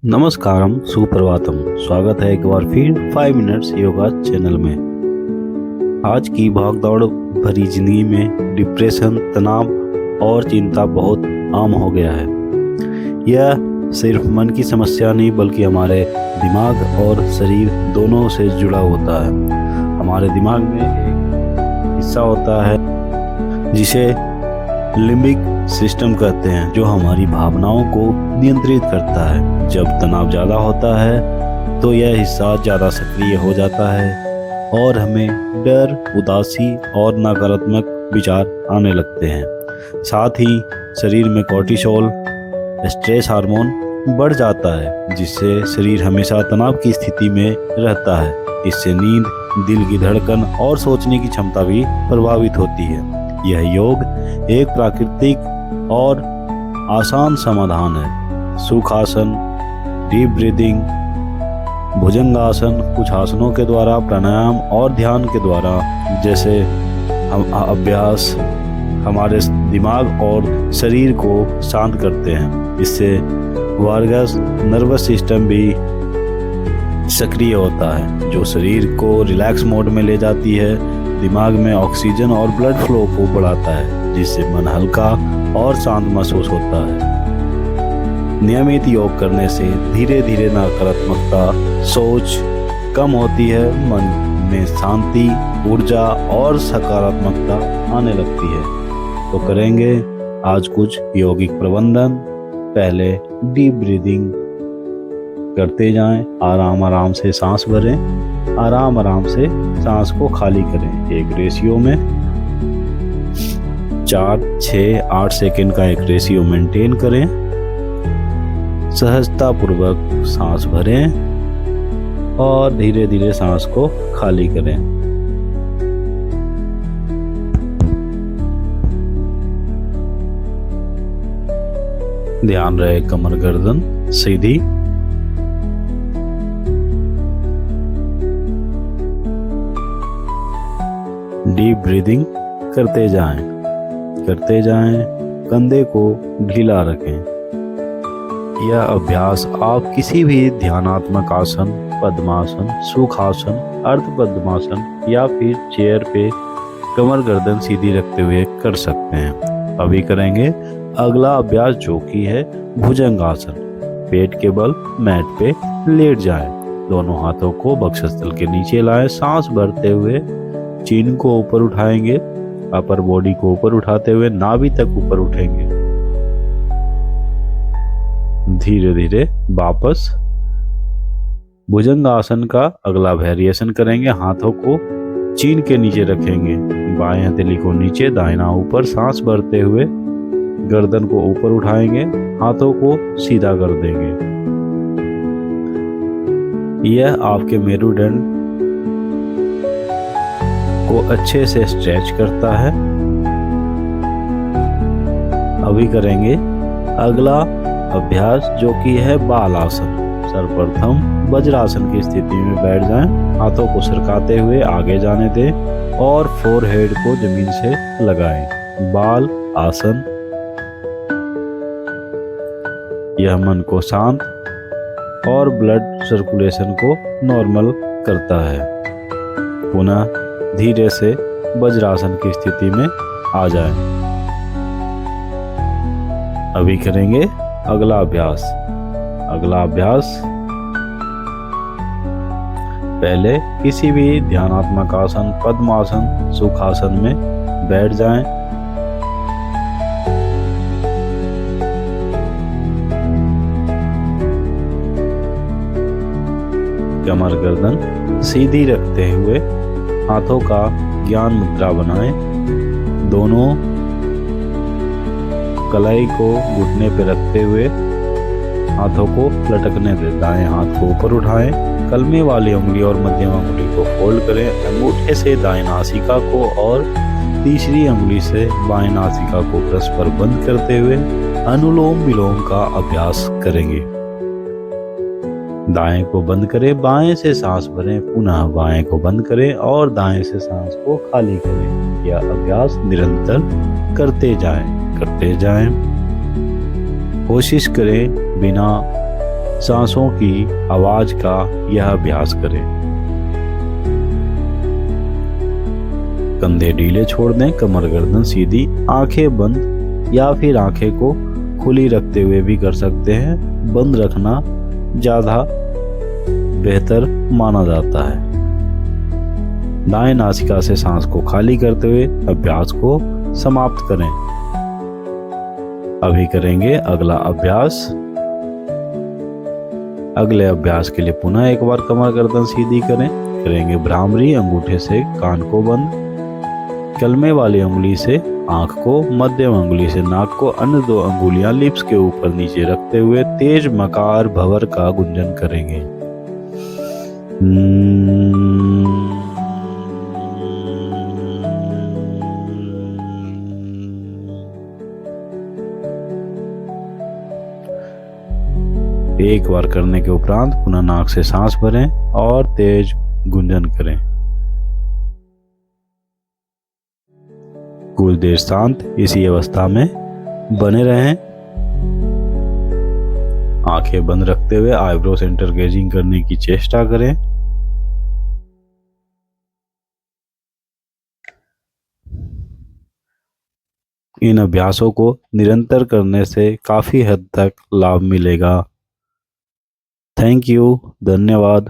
नमस्कारम सुप्रभातम। स्वागत है एक बार फिर 5 मिनट्स योगा चैनल में। आज की भागदौड़ भरी जिंदगी में डिप्रेशन, तनाव और चिंता बहुत आम हो गया है। यह सिर्फ मन की समस्या नहीं बल्कि हमारे दिमाग और शरीर दोनों से जुड़ा होता है। हमारे दिमाग में एक हिस्सा होता है जिसे लिम्बिक सिस्टम कहते हैं, जो हमारी भावनाओं को नियंत्रित करता है। जब तनाव ज़्यादा होता है तो यह हिस्सा ज़्यादा सक्रिय हो जाता है और हमें डर, उदासी और नकारात्मक विचार आने लगते हैं। साथ ही शरीर में कोर्टिसोल, स्ट्रेस हार्मोन बढ़ जाता है, जिससे शरीर हमेशा तनाव की स्थिति में रहता है। इससे नींद, दिल की धड़कन और सोचने की क्षमता भी प्रभावित होती है। यह योग एक प्राकृतिक और आसान समाधान है। सुखासन, डीप ब्रीदिंग, भुजंगासन, कुछ आसनों के द्वारा, प्राणायाम और ध्यान के द्वारा जैसे अभ्यास हमारे दिमाग और शरीर को शांत करते हैं। इससे वार्गस नर्वस सिस्टम भी सक्रिय होता है, जो शरीर को रिलैक्स मोड में ले जाती है। दिमाग में ऑक्सीजन और ब्लड फ्लो को बढ़ाता है, जिससे मन हल्का और शांत महसूस होता है। नियमित योग करने से धीरे धीरे नकारात्मकता सोच कम होती है, मन में शांति, ऊर्जा और सकारात्मकता आने लगती है। तो करेंगे आज कुछ यौगिक प्रबंधन। पहले डीप ब्रीदिंग करते जाएं, आराम आराम से सांस भरें, आराम आराम से सांस को खाली करें। एक रेशियो में 4, 6, 8 सेकेंड का एक रेशियो मेंटेन करें। सहजता पूर्वक सांस भरें और धीरे धीरे सांस को खाली करें। ध्यान रहे कमर गर्दन सीधी। डीप ब्रीदिंग करते जाएं, कंधे को ढीला रखें। यह अभ्यास आप किसी भी ध्यानात्मक आसन, पद्मासन, सुखासन, अर्ध पद्मासन या फिर चेयर पे कमर गर्दन सीधी रखते हुए कर सकते हैं। अभी करेंगे अगला अभ्यास, जो कि है भुजंगासन। पेट के बल मैट पे लेट जाएं, दोनों हाथों को वक्षस्थल के नीचे लाएं, सांस भरते हुए चीन को ऊपर उठाएंगे, अपर बॉडी को ऊपर उठाते हुए नाभि तक ऊपर उठेंगे। धीरे धीरे वापस भुजंगासन का अगला वेरिएशन करेंगे। हाथों को चीन के नीचे रखेंगे, बाएं हथेली को नीचे, दाहिना ऊपर, सांस भरते हुए गर्दन को ऊपर उठाएंगे, हाथों को सीधा कर देंगे। यह आपके मेरुदंड को अच्छे से स्ट्रेच करता है। अभी करेंगे अगला अभ्यास, जो कि है बालासन। सर्वप्रथम वज्रासन की स्थिति में बैठ जाएं, हाथों को सरकाते हुए आगे जाने दें और फोरहेड को जमीन से लगाएं। बाल आसन यह मन को शांत और ब्लड सर्कुलेशन को नॉर्मल करता है। पुनः धीरे से वज्रासन की स्थिति में आ जाएं। अभी करेंगे अगला अभ्यास। पहले किसी भी ध्यानात्मक आसन, पद्मासन, सुखासन में बैठ जाएं। कमर गर्दन सीधी रखते हुए हाथों का ज्ञान मुद्रा बनाएं। दोनों कलाई को घुटने पर रखते हुए हाथों को लटकने दें। दाएं हाथ को ऊपर उठाएं, कलमे वाली उंगली और मध्यम उंगली को फोल्ड करें। अंगूठे से दाएं नासिका को और तीसरी उंगली से बाएं नासिका को परस्पर बंद करते हुए अनुलोम विलोम का अभ्यास करेंगे। दाएं को बंद करें, बाएं से सांस भरें, पुनः बाएं को बंद करें और दाएं से सांस को खाली करें। यह अभ्यास निरंतर करते जाएं। कोशिश करें बिना सांसों की आवाज का यह अभ्यास करें। कंधे ढीले छोड़ दें, कमर गर्दन सीधी, आंखें बंद या फिर आंखें को खुली रखते हुए भी कर सकते हैं। बंद रखना ज्यादा बेहतर माना जाता है। दाएं नासिका से सांस को खाली करते हुए अभ्यास को समाप्त करें। अभी करेंगे अगला अभ्यास। अगले अभ्यास के लिए पुनः एक बार कमर गर्दन सीधी करें। करेंगे भ्रामरी, अंगूठे से कान को बंद, कलमे वाली उंगली से आंख को, मध्यम उंगली से नाक को, अन्य 2 अंगुलियां लिप्स के ऊपर नीचे रखते हुए तेज मकार भंवर का गुंजन करेंगे। एक बार करने के उपरांत पुनः नाक से सांस भरें और तेज गुंजन करें। कुछ देर शांत इसी अवस्था में बने रहें। आंखें बंद रखते हुए आईब्रो सेंटर गेजिंग करने की चेष्टा करें। इन अभ्यासों को निरंतर करने से काफी हद तक लाभ मिलेगा। थैंक यू, धन्यवाद।